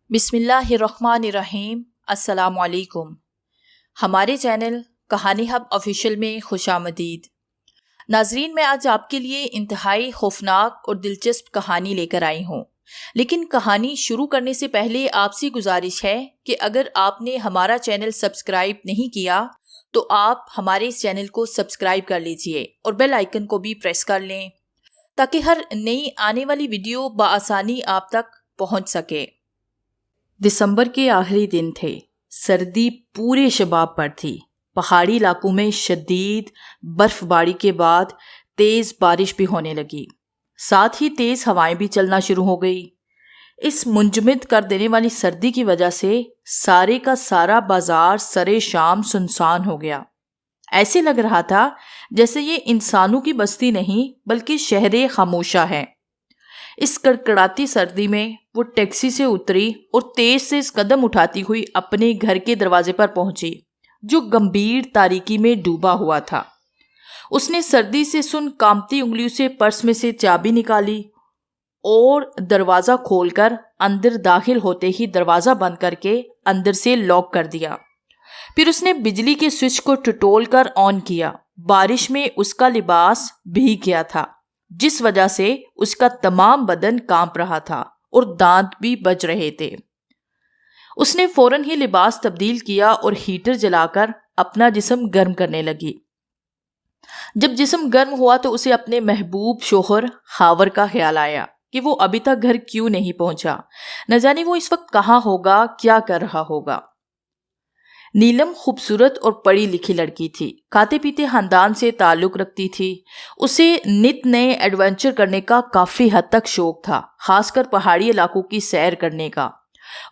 بسم اللہ الرحمن الرحیم۔ السلام علیکم۔ ہمارے چینل کہانی ہب آفیشیل میں خوش آمدید۔ ناظرین، میں آج آپ کے لیے انتہائی خوفناک اور دلچسپ کہانی لے کر آئی ہوں، لیکن کہانی شروع کرنے سے پہلے آپ سے گزارش ہے کہ اگر آپ نے ہمارا چینل سبسکرائب نہیں کیا تو آپ ہمارے اس چینل کو سبسکرائب کر لیجئے اور بیل آئیکن کو بھی پریس کر لیں تاکہ ہر نئی آنے والی ویڈیو بآسانی آپ تک پہنچ سکے۔ دسمبر کے آخری دن تھے۔ سردی پورے شباب پر تھی۔ پہاڑی علاقوں میں شدید برف باری کے بعد تیز بارش بھی ہونے لگی، ساتھ ہی تیز ہوائیں بھی چلنا شروع ہو گئی۔ اس منجمد کر دینے والی سردی کی وجہ سے سارے کا سارا بازار سرے شام سنسان ہو گیا۔ ایسے لگ رہا تھا جیسے یہ انسانوں کی بستی نہیں بلکہ شہر خاموشہ ہے۔ اس کڑکڑاتی سردی میں وہ ٹیکسی سے اتری اور تیز سے قدم اٹھاتی ہوئی اپنے گھر کے دروازے پر پہنچی، جو گمبھیر تاریکی میں ڈوبا ہوا تھا۔ اس نے سردی سے سن کانپتی انگلیوں سے پرس میں سے چابی نکالی اور دروازہ کھول کر اندر داخل ہوتے ہی دروازہ بند کر کے اندر سے لاک کر دیا۔ پھر اس نے بجلی کے سوئچ کو ٹٹول کر آن کیا۔ بارش میں اس کا لباس بھیگ گیا تھا، جس وجہ سے اس کا تمام بدن کانپ رہا تھا اور دانت بھی بج رہے تھے۔ اس نے فوراً ہی لباس تبدیل کیا اور ہیٹر جلا کر اپنا جسم گرم کرنے لگی۔ جب جسم گرم ہوا تو اسے اپنے محبوب شوہر خاور کا خیال آیا کہ وہ ابھی تک گھر کیوں نہیں پہنچا، نہ جانے وہ اس وقت کہاں ہوگا، کیا کر رہا ہوگا۔ نیلم خوبصورت اور پڑھی لکھی لڑکی تھی، کھاتے پیتے خاندان سے تعلق رکھتی تھی۔ اسے نت نئے ایڈونچر کرنے کا کافی حد تک شوق تھا، خاص کر پہاڑی علاقوں کی سیر کرنے کا۔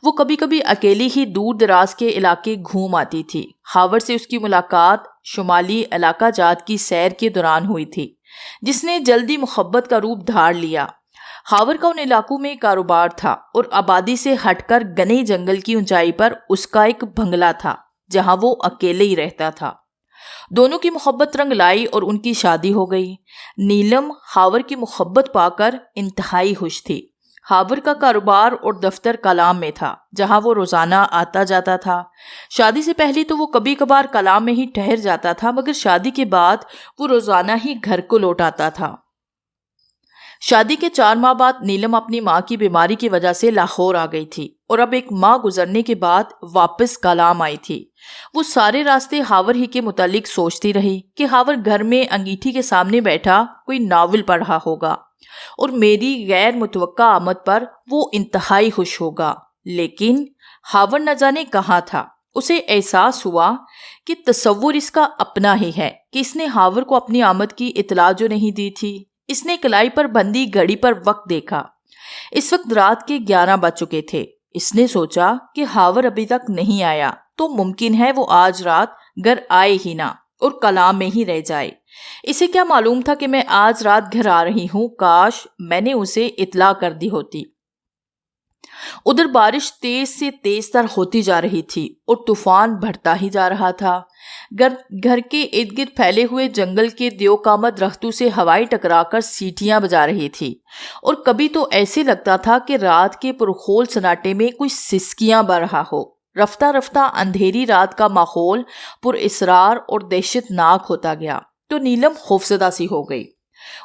وہ کبھی کبھی اکیلی ہی دور دراز کے علاقے گھوم آتی تھی۔ خاور سے اس کی ملاقات شمالی علاقہ جات کی سیر کے دوران ہوئی تھی، جس نے جلدی محبت کا روپ دھار لیا۔ خاور کا ان علاقوں میں کاروبار تھا اور آبادی سے ہٹ کر گھنے جنگل کی اونچائی پر اس کا ایک بنگلہ تھا جہاں وہ اکیلے ہی رہتا تھا۔ دونوں کی محبت رنگ لائی اور ان کی شادی ہو گئی۔ نیلم خاور کی محبت پا کر انتہائی خوش تھی۔ خاور کا کاروبار اور دفتر کلام میں تھا، جہاں وہ روزانہ آتا جاتا تھا۔ شادی سے پہلے تو وہ کبھی کبھار کلام میں ہی ٹھہر جاتا تھا، مگر شادی کے بعد وہ روزانہ ہی گھر کو لوٹ آتا تھا۔ شادی کے 4 ماہ بعد نیلم اپنی ماں کی بیماری کی وجہ سے لاہور آ گئی تھی اور اب ایک ماہ گزرنے کے بعد واپس کلام آئی تھی۔ وہ سارے راستے خاور ہی کے متعلق سوچتی رہی کہ خاور گھر میں انگیٹھی کے سامنے بیٹھا کوئی ناول پڑھ رہا ہوگا اور میری غیر متوقع آمد پر وہ انتہائی خوش ہوگا، لیکن خاور نہ جانے کہاں تھا۔ اسے احساس ہوا کہ تصور اس کا اپنا ہی ہے کہ اس نے خاور کو اپنی آمد کی اطلاع جو نہیں دی تھی۔ اس نے کلائی پر بندھی گھڑی پر وقت دیکھا۔ اس وقت رات کے 11 بج چکے تھے۔ اس نے سوچا کہ خاور ابھی تک نہیں آیا تو ممکن ہے وہ آج رات گھر آئے ہی نہ اور کلام میں ہی رہ جائے۔ اسے کیا معلوم تھا کہ میں آج رات گھر آ رہی ہوں، کاش میں نے اسے اطلاع کر دی ہوتی۔ ادھر بارش تیز سے تیز تر ہوتی جا رہی تھی اور طوفان بڑھتا ہی جا رہا تھا۔ گھر کے ارد گرد پھیلے ہوئے جنگل کے دیو کامت درختوں سے ہوائیں ٹکرا کر سیٹیاں بجا رہی تھی اور کبھی تو ایسے لگتا تھا کہ رات کے پرخول سناٹے میں کوئی سسکیاں بہ رہا ہو۔ رفتہ رفتہ اندھیری رات کا ماحول پر اسرار اور دہشت ناک ہوتا گیا تو نیلم خوفزدہ سی ہو گئی۔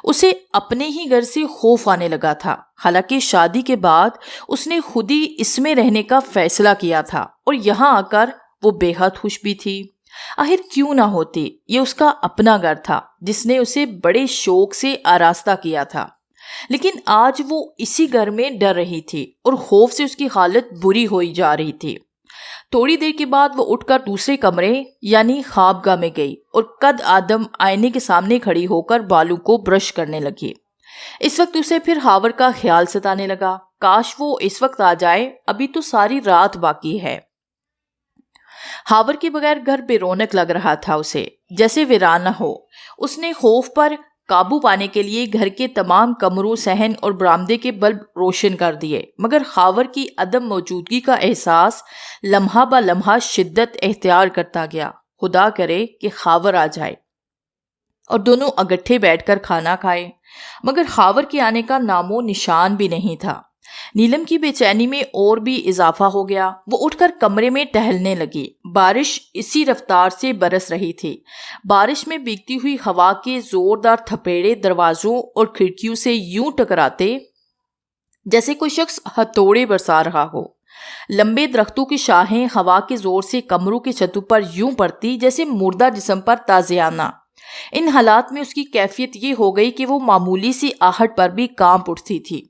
اسے اپنے ہی گھر سے خوف آنے لگا تھا، حالانکہ شادی کے بعد اس نے خود ہی اس میں رہنے کا فیصلہ کیا تھا اور یہاں آ کر وہ بے حد خوش بھی تھی۔ آخر کیوں نہ ہوتی، یہ اس کا اپنا گھر تھا جس نے اسے بڑے شوق سے آراستہ کیا تھا، لیکن آج وہ اسی گھر میں ڈر رہی تھی اور خوف سے اس کی حالت بری ہوئی جا رہی تھی۔ تھوڑی دیر کے بعد وہ اٹھ کر دوسرے کمرے یعنی خوابگاہ میں گئی اور قد آدم آئینے کے سامنے کھڑی ہو کر بالوں کو برش کرنے لگی۔ اس وقت اسے پھر خاور کا خیال ستانے لگا، کاش وہ اس وقت آ جائے، ابھی تو ساری رات باقی ہے۔ خاور کے بغیر گھر بے رونق لگ رہا تھا اسے، جیسے ویران نہ ہو۔ اس نے خوف پر قابو پانے کے لیے گھر کے تمام کمروں، صحن اور برآمدے کے بلب روشن کر دیے، مگر خاور کی عدم موجودگی کا احساس لمحہ بہ لمحہ شدت اختیار کرتا گیا۔ خدا کرے کہ خاور آ جائے اور دونوں اکٹھے بیٹھ کر کھانا کھائے، مگر خاور کے آنے کا نام و نشان بھی نہیں تھا۔ نیلم کی بے چینی میں اور بھی اضافہ ہو گیا۔ وہ اٹھ کر کمرے میں ٹہلنے لگی۔ بارش اسی رفتار سے برس رہی تھی۔ بارش میں بھیگتی ہوئی ہوا کے زوردار تھپیڑے دروازوں اور کھڑکیوں سے یوں ٹکراتے جیسے کوئی شخص ہتھوڑے برسا رہا ہو۔ لمبے درختوں کی شاخیں ہوا کے زور سے کمروں کی چھتوں پر یوں پڑتی جیسے مردہ جسم پر تازیانہ۔ ان حالات میں اس کی کیفیت یہ ہو گئی کہ وہ معمولی سی آہٹ پر بھی کانپ اٹھتی تھی۔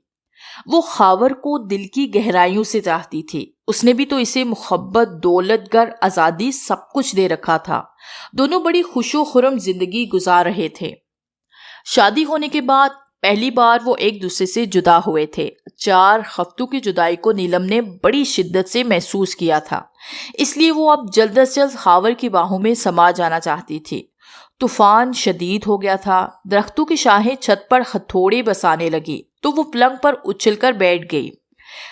وہ خاور کو دل کی گہرائیوں سے چاہتی تھی۔ اس نے بھی تو اسے محبت، دولت، گھر، آزادی سب کچھ دے رکھا تھا۔ دونوں بڑی خوش و خرم زندگی گزار رہے تھے۔ شادی ہونے کے بعد پہلی بار وہ ایک دوسرے سے جدا ہوئے تھے۔ 4 ہفتوں کی جدائی کو نیلم نے بڑی شدت سے محسوس کیا تھا، اس لیے وہ اب جلد از جلد خاور کی باہوں میں سما جانا چاہتی تھی۔ طوفان شدید ہو گیا تھا۔ درختوں کی شاخیں چھت پر ہتھوڑے برسانے لگی تو وہ پلنگ پر اچھل کر بیٹھ گئی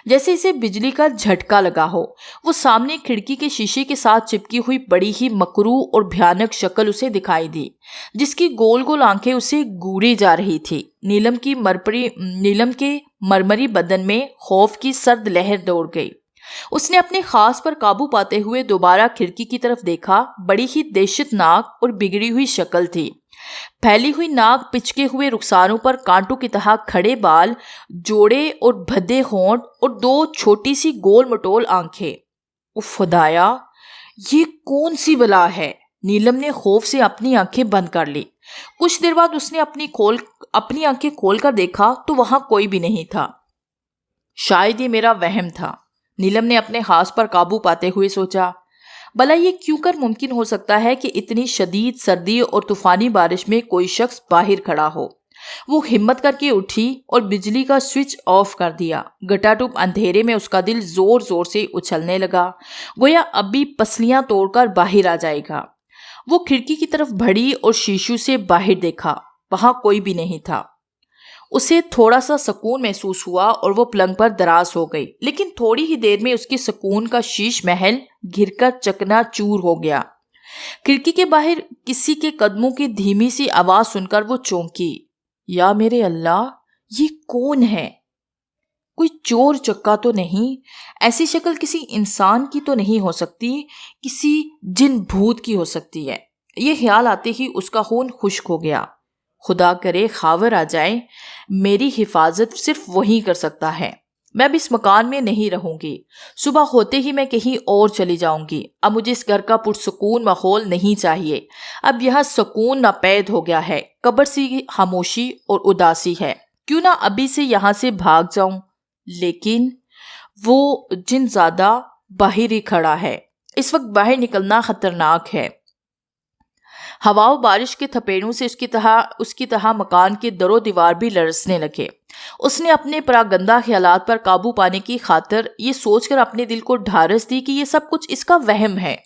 جیسے اسے بجلی کا جھٹکا لگا ہو۔ وہ سامنے کھڑکی کے شیشے کے ساتھ چپکی ہوئی بڑی ہی مکروہ اور بھیانک شکل اسے دکھائی دی، جس کی گول گول آنکھیں اسے گوری جا رہی تھی۔ نیلم کے مرمری بدن میں خوف کی سرد لہر دوڑ گئی۔ اس نے اپنے خاص پر قابو پاتے ہوئے دوبارہ کھڑکی کی طرف دیکھا۔ بڑی ہی دہشت ناک اور بگڑی ہوئی شکل تھی۔ پھیلی ہوئی ناک، پچکے ہوئے رخساروں پر کانٹوں کی طرح کھڑے بال، جوڑے اور بھدے ہونٹ اور 2 چھوٹی سی گول مٹول آنکھیں۔ اف خدایا، یہ کون سی بلا ہے؟ نیلم نے خوف سے اپنی آنکھیں بند کر لی۔ کچھ دیر بعد اس نے اپنی آنکھیں کھول کر دیکھا تو وہاں کوئی بھی نہیں تھا۔ شاید یہ میرا وہم تھا، نیلم نے اپنے ہاتھ پر قابو پاتے ہوئے سوچا۔ بھلا یہ کیوں کر ممکن ہو سکتا ہے کہ اتنی شدید سردی اور طوفانی بارش میں کوئی شخص باہر کھڑا ہو؟ وہ ہمت کر کے اٹھی اور بجلی کا سوئچ آف کر دیا۔ گٹاٹوپ اندھیرے میں اس کا دل زور زور سے اچھلنے لگا، گویا اب بھی پسلیاں توڑ کر باہر آ جائے گا۔ وہ کھڑکی کی طرف بڑھی اور شیشوں سے باہر دیکھا، وہاں کوئی بھی نہیں تھا۔ اسے تھوڑا سا سکون محسوس ہوا اور وہ پلنگ پر دراز ہو گئی، لیکن تھوڑی ہی دیر میں اس کے سکون کا شیش محل گر کر چکنا چور ہو گیا۔ کھڑکی کے باہر کسی کے قدموں کی دھیمی سی آواز سن کر وہ چونکی۔ یا میرے اللہ، یہ کون ہے؟ کوئی چور چکا تو نہیں؟ ایسی شکل کسی انسان کی تو نہیں ہو سکتی، کسی جن بھوت کی ہو سکتی ہے۔ یہ خیال آتے ہی اس کا خون خشک ہو گیا۔ خدا کرے خاور آ جائے، میری حفاظت صرف وہی کر سکتا ہے۔ میں اب اس مکان میں نہیں رہوں گی، صبح ہوتے ہی میں کہیں اور چلی جاؤں گی۔ اب مجھے اس گھر کا پرسکون ماحول نہیں چاہیے، اب یہاں سکون ناپید ہو گیا ہے، قبر سی خاموشی اور اداسی ہے۔ کیوں نہ ابھی سے یہاں سے بھاگ جاؤں؟ لیکن وہ جن زیادہ باہر ہی کھڑا ہے، اس وقت باہر نکلنا خطرناک ہے۔ ہوا و بارش کے تھپیڑوں سے اس کی تہا مکان کے در و دیوار بھی لرزنے لگے۔ اس نے اپنے پراگندہ خیالات پر قابو پانے کی خاطر یہ سوچ کر اپنے دل کو ڈھارس دی کہ یہ سب کچھ اس کا وہم ہے۔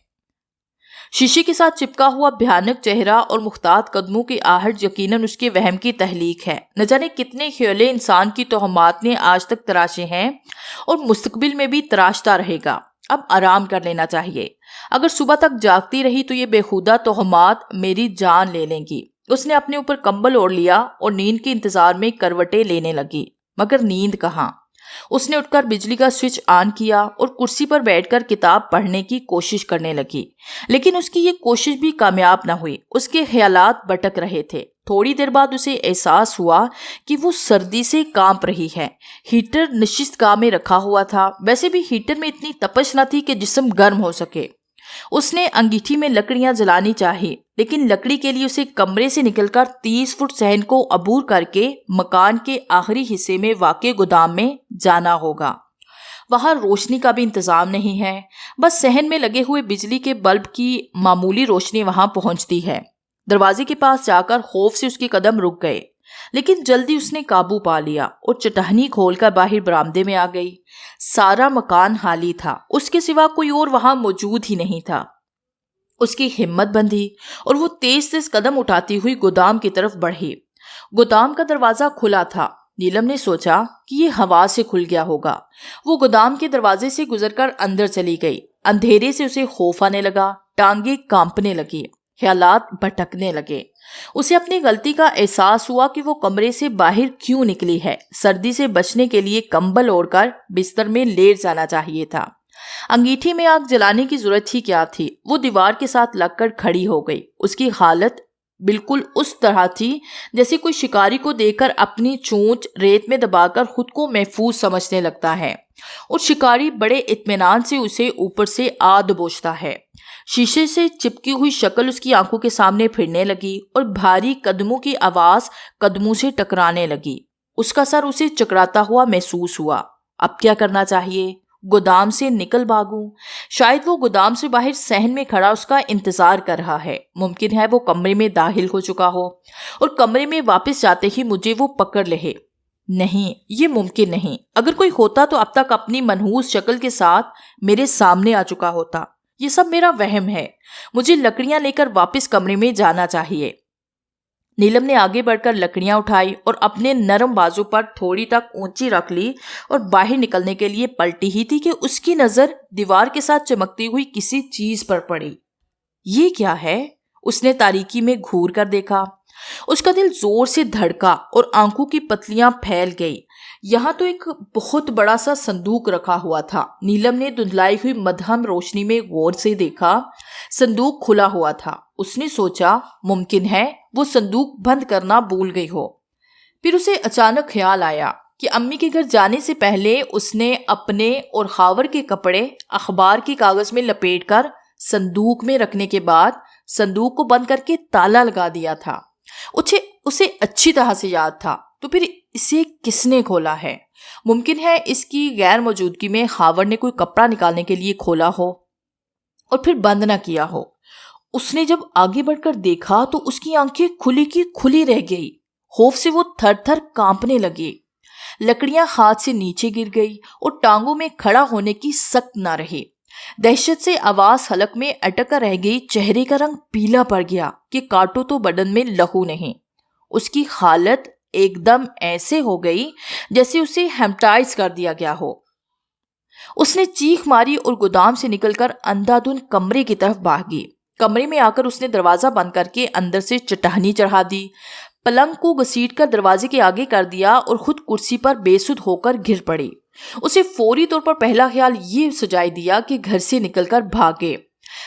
شیشے کے ساتھ چپکا ہوا بھیانک چہرہ اور محتاط قدموں کی آہٹ یقیناً اس کے وہم کی تحلیق ہے۔ نہ جانے کتنے خیالے انسان کی توہمات نے آج تک تراشے ہیں اور مستقبل میں بھی تراشتا رہے گا۔ اب آرام کر لینا چاہیے، اگر صبح تک جاگتی رہی تو یہ بےہودہ توہمات میری جان لے لیں گی۔ اس نے اپنے اوپر کمبل اوڑھ لیا اور نیند کے انتظار میں کروٹیں لینے لگی، مگر نیند کہاں۔ اس نے اٹھ کر بجلی کا سوئچ آن کیا اور کرسی پر بیٹھ کر کتاب پڑھنے کی کوشش کرنے لگی، لیکن اس کی یہ کوشش بھی کامیاب نہ ہوئی۔ اس کے خیالات بھٹک رہے تھے۔ تھوڑی دیر بعد اسے احساس ہوا کہ وہ سردی سے کانپ رہی ہے۔ ہیٹر نشست گاہ میں رکھا ہوا تھا، ویسے بھی ہیٹر میں اتنی تپش نہ تھی کہ جسم گرم ہو سکے۔ اس نے انگیٹھی میں لکڑیاں جلانی چاہی، لیکن لکڑی کے لیے اسے کمرے سے نکل کر 30 فٹ صحن کو عبور کر کے مکان کے آخری حصے میں واقع گودام میں جانا ہوگا۔ وہاں روشنی کا بھی انتظام نہیں ہے، بس صحن میں لگے ہوئے بجلی کے بلب کی معمولی روشنی وہاں پہنچتی ہے۔ دروازے کے پاس جا کر خوف سے اس کے قدم رک گئے، لیکن جلدی اس نے قابو پا لیا اور چٹہنی کھول کر باہر برآمدے میں آ گئی۔ سارا مکان خالی تھا، اس کے سوا کوئی اور وہاں موجود ہی نہیں تھا۔ اس کی ہمت بندھی اور وہ تیز تیز قدم اٹھاتی ہوئی گودام کی طرف بڑھی۔ گودام کا دروازہ کھلا تھا۔ نیلم نے سوچا کہ یہ ہوا سے کھل گیا ہوگا۔ وہ گودام کے دروازے سے گزر کر اندر چلی گئی۔ اندھیرے سے اسے خوف آنے لگا، ٹانگیں کانپنے لگی۔ خیالات بھٹکنے لگے۔ اسے اپنی غلطی کا احساس ہوا کہ وہ کمرے سے باہر کیوں نکلی ہے۔ سردی سے بچنے کے لیے کمبل اوڑھ کر بستر میں لیٹ جانا چاہیے تھا۔ انگیٹھی میں آگ جلانے کی ضرورت ہی کیا تھی؟ وہ دیوار کے ساتھ لگ کر کھڑی ہو گئی۔ اس کی حالت بالکل اس طرح تھی جیسے کوئی شکاری کو دیکھ کر اپنی چونچ ریت میں دبا کر خود کو محفوظ سمجھنے لگتا ہے، اور شکاری بڑے اطمینان سے اسے اوپر سے آ دبوچتا ہے۔ شیشے سے چپکی ہوئی شکل اس کی آنکھوں کے سامنے پھرنے لگی، اور بھاری قدموں کی آواز قدموں سے ٹکرانے لگی۔ اس کا سر اسے چکراتا ہوا محسوس ہوا۔ اب کیا کرنا چاہیے؟ گودام سے نکل بھاگوں؟ شاید وہ گودام سے باہر صحن میں کھڑا اس کا انتظار کر رہا ہے۔ ممکن ہے وہ کمرے میں داخل ہو چکا ہو اور کمرے میں واپس جاتے ہی مجھے وہ پکڑ لے۔ نہیں، یہ ممکن نہیں۔ اگر کوئی ہوتا تو اب تک اپنی منحوس شکل کے ساتھ میرے سامنے آ چکا ہوتا۔ یہ سب میرا وہم ہے۔ مجھے لکڑیاں لے کر واپس کمرے میں جانا چاہیے۔ نیلم نے آگے بڑھ کر لکڑیاں اٹھائی اور اپنے نرم بازو پر تھوڑی تک اونچی رکھ لی، اور باہر نکلنے کے لیے پلٹی ہی تھی کہ اس کی نظر دیوار کے ساتھ چمکتی ہوئی کسی چیز پر پڑی۔ یہ کیا ہے؟ اس نے تاریکی میں گھور کر دیکھا۔ اس کا دل زور سے دھڑکا اور آنکھوں کی پتلیاں پھیل گئی۔ یہاں تو ایک بہت بڑا سا صندوق رکھا ہوا تھا۔ نیلم نے دھندلائی ہوئی مدھم روشنی میں غور سے دیکھا۔ صندوق کھلا ہوا تھا۔ اس نے سوچا ممکن ہے وہ صندوق بند کرنا بھول گئی ہو۔ پھر اسے اچانک خیال آیا کہ امی کے گھر جانے سے پہلے اس نے اپنے اور خاور کے کپڑے اخبار کے کاغذ میں لپیٹ کر صندوق میں رکھنے کے بعد صندوق کو بند کر کے تالا لگا دیا تھا۔ اسے اچھی طرح سے یاد تھا۔ تو پھر اسے کس نے کھولا ہے؟ ممکن ہے اس کی غیر موجودگی میں خاور نے کوئی کپڑا نکالنے کے لیے کھولا ہو اور پھر بند نہ کیا ہو۔ اس نے جب آگے بڑھ کر دیکھا تو اس کی آنکھیں کھلی کی کھلی رہ گئی۔ خوف سے وہ تھر تھر کانپنے لگے۔ لکڑیاں ہاتھ سے نیچے گر گئی اور ٹانگوں میں کھڑا ہونے کی سخت نہ رہی۔ دہشت سے آواز حلق میں اٹک کر رہ گئی۔ چہرے کا رنگ پیلا پڑ گیا کہ کاٹو تو بدن میں لہو نہیں۔ اس کی حالت ایک دم ایسے ہو گئی جیسے اسے ہیمٹائز کر دیا گیا ہو۔ اس نے چیخ ماری اور گودام سے نکل کر اندھا دھند کمرے کی طرف بھاگی۔ کمرے میں آ کر اس نے دروازہ بند کر کے اندر سے چٹانی چڑھا دی، پلنگ کو گھسیٹ کر دروازے کے آگے کر دیا اور خود کرسی پر بے سدھ ہو کر گر پڑی۔ اسے فوری طور پر پہلا خیال یہ سجائی دیا کہ گھر سے نکل کر بھاگے۔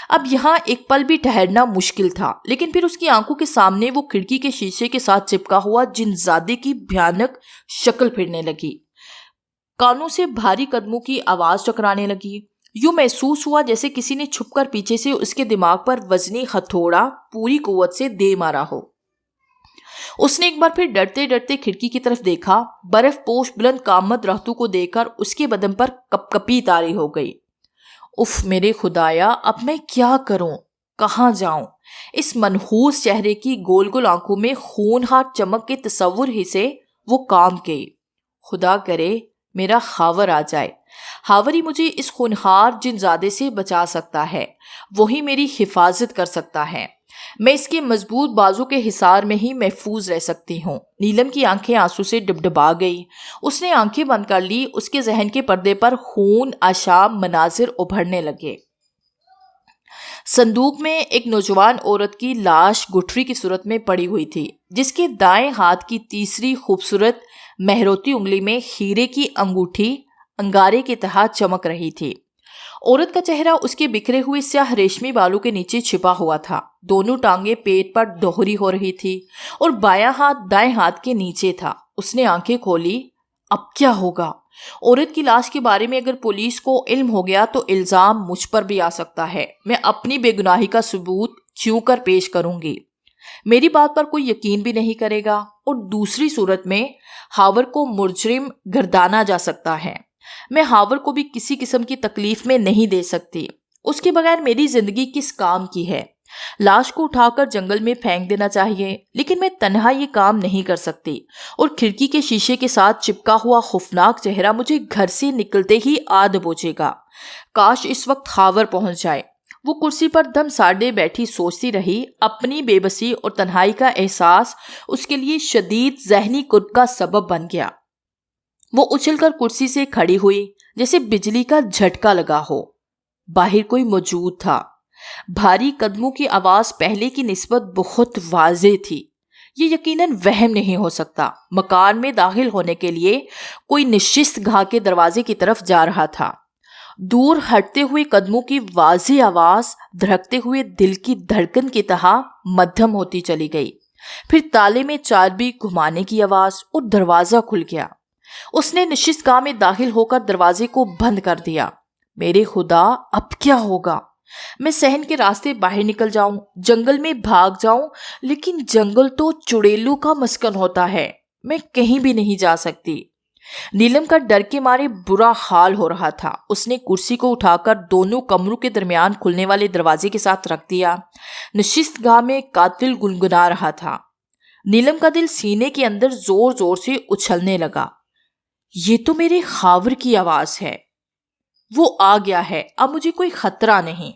اب یہاں ایک پل بھی ٹھہرنا مشکل تھا، لیکن پھر اس کی آنکھوں کے سامنے وہ کھڑکی کے شیشے کے ساتھ چپکا ہوا جن زادے کی بھیانک شکل پھرنے لگی۔ کانوں سے بھاری قدموں کی آواز ٹکرانے لگی۔ یوں محسوس ہوا جیسے کسی نے چھپ کر پیچھے سے اس کے دماغ پر وزنی ہتھوڑا پوری قوت سے دے مارا ہو۔ اس نے ایک بار پھر ڈرتے ڈرتے کھڑکی کی طرف دیکھا۔ برف پوش بلند کامد درختوں کو دیکھ کر اس کے بدن پر کپ کپی طاری ہو گئی۔ اف میرے خدایا، اب میں کیا کروں؟ کہاں جاؤں؟ اس منحوس چہرے کی گول گول آنکھوں میں خونہار چمک کے تصور ہی سے وہ کام گئی۔ خدا کرے میرا خاور آ جائے۔ خاور ہی مجھے اس خونخوار جن زادے سے بچا سکتا ہے، وہی میری حفاظت کر سکتا ہے۔ میں اس کے مضبوط بازو کے حصار میں ہی محفوظ رہ سکتی ہوں۔ نیلم کی آنکھیں آنسو سے ڈبڈبا گئی۔ اس نے آنکھیں بند کر لی۔ اس کے ذہن کے پردے پر خون آشام مناظر ابھرنے لگے۔ صندوق میں ایک نوجوان عورت کی لاش گٹھری کی صورت میں پڑی ہوئی تھی، جس کے دائیں ہاتھ کی تیسری خوبصورت مہروتی انگلی میں ہیرے کی انگوٹھی انگارے کی طرح چمک رہی تھی۔ عورت کا چہرہ اس کے بکھرے ہوئے سیاہ ریشمی بالوں کے نیچے چھپا ہوا تھا۔ دونوں ٹانگیں پیٹ پر دوہری ہو رہی تھی اور بایاں ہاتھ دائیں ہاتھ کے نیچے تھا۔ اس نے آنکھیں کھولی۔ اب کیا ہوگا؟ عورت کی لاش کے بارے میں اگر پولیس کو علم ہو گیا تو الزام مجھ پر بھی آ سکتا ہے۔ میں اپنی بے گناہی کا ثبوت کیوں کر پیش کروں گی؟ میری بات پر کوئی یقین بھی نہیں کرے گا، اور دوسری صورت میں خاور کو مجرم گردانا جا سکتا ہے۔ میں خاور کو بھی کسی قسم کی تکلیف میں نہیں دے سکتی۔ اس کے بغیر میری زندگی کس کام کی ہے؟ لاش کو اٹھا کر جنگل میں پھینک دینا چاہیے، لیکن میں تنہا یہ کام نہیں کر سکتی، اور کھڑکی کے شیشے کے ساتھ چپکا ہوا خوفناک چہرہ مجھے گھر سے نکلتے ہی آ دبوچے گا۔ کاش اس وقت خاور پہنچ جائے۔ وہ کرسی پر دم ساڑے بیٹھی سوچتی رہی۔ اپنی بے بسی اور تنہائی کا احساس اس کے لیے شدید ذہنی کرب کا سبب بن گیا۔ وہ اچھل کر کرسی سے کھڑی ہوئی جیسے بجلی کا جھٹکا لگا ہو۔ باہر کوئی موجود تھا۔ بھاری قدموں کی آواز پہلے کی نسبت بہت واضح تھی۔ یہ یقیناً وہم نہیں ہو سکتا۔ مکان میں داخل ہونے کے لیے کوئی نشست گاہ کے دروازے کی طرف جا رہا تھا۔ دور ہٹتے ہوئے قدموں کی واضح آواز دھڑکتے ہوئے دل کی دھڑکن کی طرح مدھم ہوتی چلی گئی۔ پھر تالے میں چابی گھمانے کی آواز اور دروازہ کھل گیا۔ اس نے نشست گاہ میں داخل ہو کر دروازے کو بند کر دیا۔ میرے خدا، اب کیا ہوگا؟ میں صحن کے راستے باہر نکل جاؤں، جنگل میں بھاگ جاؤں، لیکن جنگل تو چڑیلوں کا مسکن ہوتا ہے، میں کہیں بھی نہیں جا سکتی۔ نیلم کا ڈر کے مارے برا حال ہو رہا تھا۔ اس نے کرسی کو اٹھا کر دونوں کمروں کے درمیان کھلنے والے دروازے کے ساتھ رکھ دیا۔ نشست گاہ میں قاتل گنگنا رہا تھا۔ نیلم کا دل سینے کے اندر زور زور سے اچھلنے لگا۔ یہ تو میرے خاور کی آواز ہے۔ وہ آ گیا ہے، اب مجھے کوئی خطرہ نہیں۔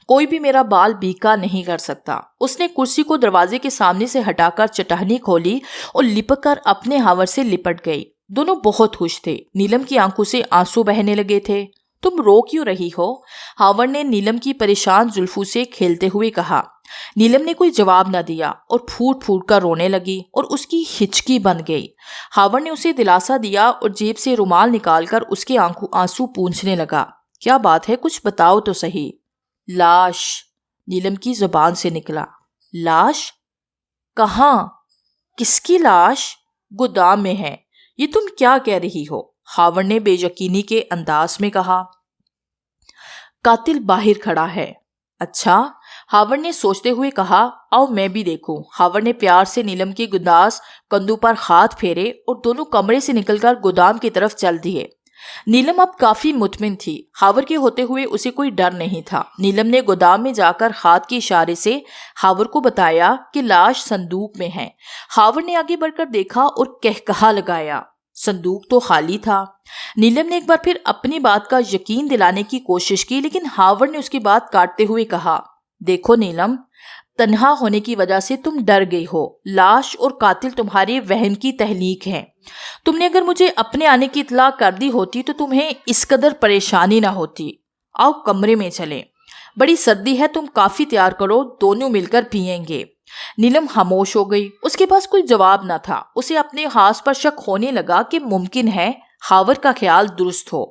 کوئی بھی میرا بال بیکا نہیں کر سکتا۔ اس نے کرسی کو دروازے کے سامنے سے ہٹا کر چٹانی کھولی اور لپک کر اپنے ہاور سے لپٹ گئی۔ دونوں بہت خوش تھے۔ نیلم کی آنکھوں سے آنسو بہنے لگے تھے۔ تم رو کیوں رہی ہو؟ ہاور نے نیلم کی پریشان زلفوں سے کھیلتے ہوئے کہا۔ نیلم نے کوئی جواب نہ دیا اور پھوٹ پھوٹ کر رونے لگی اور اس کی ہچکی بن گئی۔ ہاور نے اسے دلاسا دیا اور جیب سے رومال نکال کر اس کے آنسو پونچھنے لگا۔ کیا بات ہے؟ کچھ بتاؤ تو صحیح۔ لاش، نیلم کی زبان سے نکلا۔ لاش؟ کہاں؟ کس کی لاش؟ گودام میں ہے۔ یہ تم کیا کہہ رہی ہو؟ ہاور نے بے یقینی کے انداز میں کہا۔ قاتل باہر کھڑا ہے۔ اچھا؟ ہاور نے سوچتے ہوئے کہا۔ آؤ میں بھی دیکھوں۔ ہاور نے پیار سے نیلم کے گداز کندھوں پر ہاتھ پھیرے اور دونوں کمرے سے نکل کر گودام کی طرف چل دیے۔ نیلم اب کافی مطمئن تھی۔ ہاور کے ہوتے ہوئے اسے کوئی ڈر نہیں تھا۔ نیلم نے گودام میں جا کر ہاتھ کے اشارے سے ہاور کو بتایا کہ لاش صندوق میں ہے۔ ہاور نے آگے بڑھ کر دیکھا اور کہکہا لگایا۔ صندوق تو خالی تھا۔ نیلم نے ایک بار پھر اپنی بات کا یقین دلانے کی کوشش کی، لیکن ہاور نے اس کی بات کاٹتے ہوئے کہا، دیکھو نیلم، تنہا ہونے کی وجہ سے تم ڈر گئی ہو۔ لاش اور قاتل تمہارے وہم کی تخلیق ہیں۔ تم نے اگر مجھے اپنے آنے کی اطلاع کر دی ہوتی تو تمہیں اس قدر پریشانی نہ ہوتی۔ آؤ کمرے میں چلیں، بڑی سردی ہے، تم کافی تیار کرو، دونوں مل کر پئیں گے۔ نیلم خاموش ہو گئی۔ اس کے پاس کوئی جواب نہ تھا۔ اسے اپنے حواس پر شک ہونے لگا کہ ممکن ہے ہاور کا خیال درست ہو۔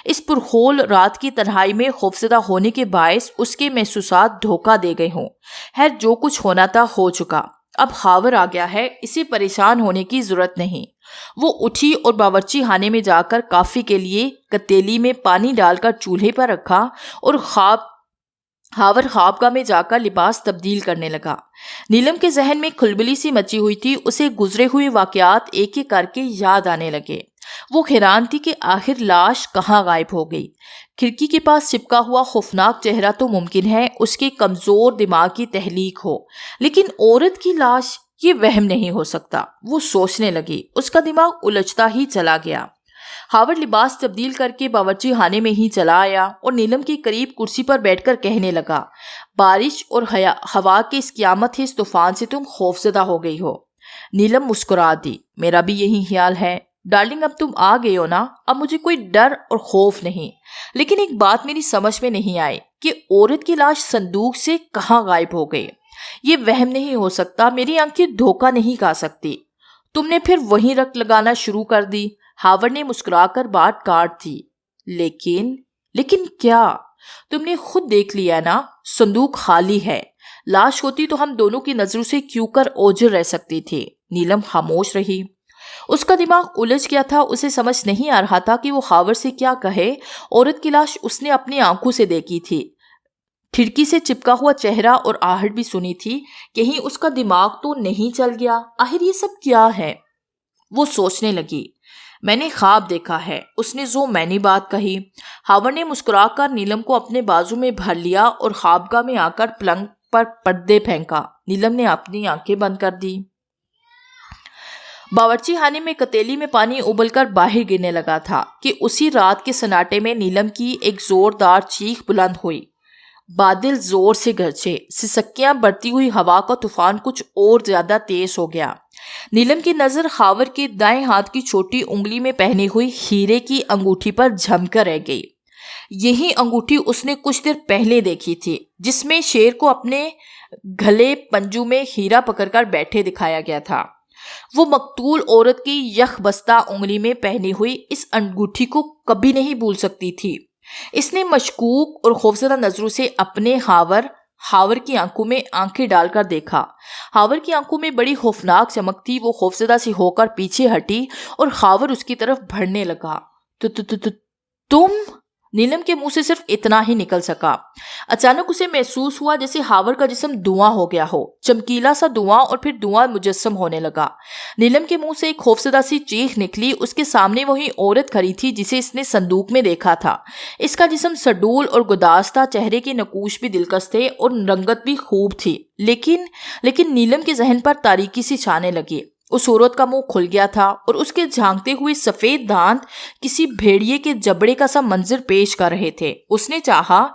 اس پرخول رات کی تنہائی میں خوفزدہ ہونے کے باعث اس کے محسوسات دھوکہ دے گئے ہوں۔ خیر، جو کچھ ہونا تھا ہو چکا۔ اب ہاور آ گیا ہے، اسے پریشان ہونے کی ضرورت نہیں۔ وہ اٹھی اور باورچی خانے میں جا کر کافی کے لیے کتیلی میں پانی ڈال کر چولہے پر رکھا اور ہاور خوابگاہ میں جا کر لباس تبدیل کرنے لگا۔ نیلم کے ذہن میں کھلبلی سی مچی ہوئی تھی۔ اسے گزرے ہوئے واقعات ایک ایک کر کے یاد آنے لگے۔ وہ حیران تھی کہ آخر لاش کہاں غائب ہو گئی۔ کھڑکی کے پاس چپکا ہوا خوفناک چہرہ تو ممکن ہے اس کے کمزور دماغ کی تخلیق ہو، لیکن عورت کی لاش، یہ وہم نہیں ہو سکتا۔ وہ سوچنے لگی۔ اس کا دماغ الجھتا ہی چلا گیا۔ ہاور لباس تبدیل کر کے باورچی خانے میں ہی چلا آیا اور نیلم کے قریب کرسی پر بیٹھ کر کہنے لگا، بارش اور ہوا کے اس قیامت خیز طوفان سے تم خوفزدہ ہو گئی ہو۔ نیلم مسکرا دی۔ میرا بھی یہی خیال ہے ڈارلنگ، اب تم آ گئے ہو نا، اب مجھے کوئی ڈر اور خوف نہیں۔ لیکن ایک بات میری سمجھ میں نہیں آئی کہ عورت کی لاش صندوق سے کہاں غائب ہو گئی۔ یہ وہم نہیں ہو سکتا، میری آنکھیں دھوکہ نہیں کھا سکتی۔ تم نے پھر وہیں رٹ لگانا شروع کر دی۔ ہاور نے مسکرا کر بات کاٹ دی۔ لیکن کیا؟ تم نے خود دیکھ لیا نا، صندوق خالی ہے۔ لاش ہوتی تو ہم دونوں کی نظروں سے کیوں کر اوجھل رہ سکتی تھی۔ نیلم خاموش رہی۔ اس کا دماغ الجھ گیا تھا۔ اسے سمجھ نہیں آ رہا تھا کہ وہ ہاور سے کیا کہے۔ عورت کی لاش اس نے اپنی آنکھوں سے دیکھی تھی، کھڑکی سے چپکا ہوا چہرہ اور آہٹ بھی سنی تھی۔ کہیں اس کا دماغ تو نہیں چل گیا؟ آخر یہ سب کیا ہے؟ وہ سوچنے لگی۔ میں نے خواب دیکھا ہے، اس نے جو میں نے بات کہی۔ ہاور نے مسکرا کر نیلم کو اپنے بازو میں بھر لیا اور خوابگاہ میں آ کر پلنگ پر پردے پھینکا۔ نیلم نے اپنی آنکھیں بند کر دی۔ باورچی خانے میں کتیلی میں پانی ابل کر باہر گرنے لگا تھا کہ اسی رات کے سناٹے میں نیلم کی ایک زوردار چیخ بلند ہوئی۔ بادل زور سے گرجے، سسکیاں بڑھتی ہوئی ہوا کا طوفان کچھ اور زیادہ تیز ہو گیا۔ نیلم کی نظر ہاور کے دائیں ہاتھ کی چھوٹی انگلی میں پہنی ہوئی ہیرے کی انگوٹھی پر جھم کر رہ گئی۔ یہی انگوٹھی اس نے کچھ دیر پہلے دیکھی تھی، جس میں شیر کو اپنے گھلے پنجو میں ہیرا پکڑ کر بیٹھے دکھایا گیا تھا۔ وہ مقتول عورت کی یک بستہ انگلی میں پہنی ہوئی اس انگوٹھی کو کبھی نہیں بھول سکتی تھی۔ اس نے مشکوک اور خوفزدہ نظروں سے اپنے ہاور کی آنکھوں میں آنکھیں ڈال کر دیکھا۔ ہاور کی آنکھوں میں بڑی خوفناک چمک تھی۔ وہ خوفزدہ سی ہو کر پیچھے ہٹی اور ہاور اس کی طرف بڑھنے لگا۔ تم؟ نیلم کے منہ سے صرف اتنا ہی نکل سکا۔ اچانک اسے محسوس ہوا جیسے ہاور کا جسم دھواں ہو گیا ہو، چمکیلا سا دھواں، اور پھر دھواں مجسم ہونے لگا۔ نیلم کے منہ سے ایک خوفزدہ سی چیخ نکلی۔ اس کے سامنے وہی عورت کھڑی تھی جسے اس نے صندوق میں دیکھا تھا۔ اس کا جسم سڈول اور گداز تھا، چہرے کے نقوش بھی دلکش تھے اور رنگت بھی خوب تھی، لیکن نیلم کے ذہن پر تاریکی سی چھانے لگی۔ اس عورت کا منہ کھل گیا تھا اور اس کے جھانکتے ہوئے سفید دانت کسی بھیڑیے کے جبڑے کا سا منظر پیش کر رہے تھے۔ اس نے چاہا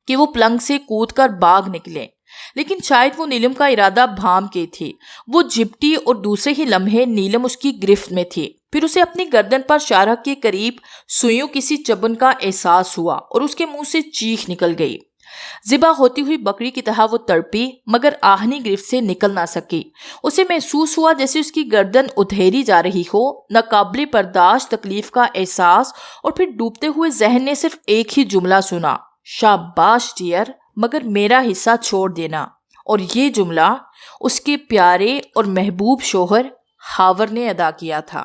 کہ وہ پلنگ سے کود کر بھاگ نکلے، لیکن شاید وہ نیلم کا ارادہ بھام کے تھی۔ وہ جھپٹی اور دوسرے ہی لمحے نیلم اس کی گرفت میں تھی۔ پھر اسے اپنی گردن پر شارک کے قریب سوئیوں کسی چبھن کا احساس ہوا اور اس کے منہ سے چیخ نکل گئی۔ ذبح ہوتی ہوئی بکری کی طرح وہ تڑپی، مگر آہنی گرفت سے نکل نہ سکی۔ اسے محسوس ہوا جیسے اس کی گردن ادھیری جا رہی ہو۔ ناقابل برداشت تکلیف کا احساس، اور پھر ڈوبتے ہوئے ذہن نے صرف ایک ہی جملہ سنا: شاباش ڈیئر، مگر میرا حصہ چھوڑ دینا۔ اور یہ جملہ اس کے پیارے اور محبوب شوہر ہاور نے ادا کیا تھا۔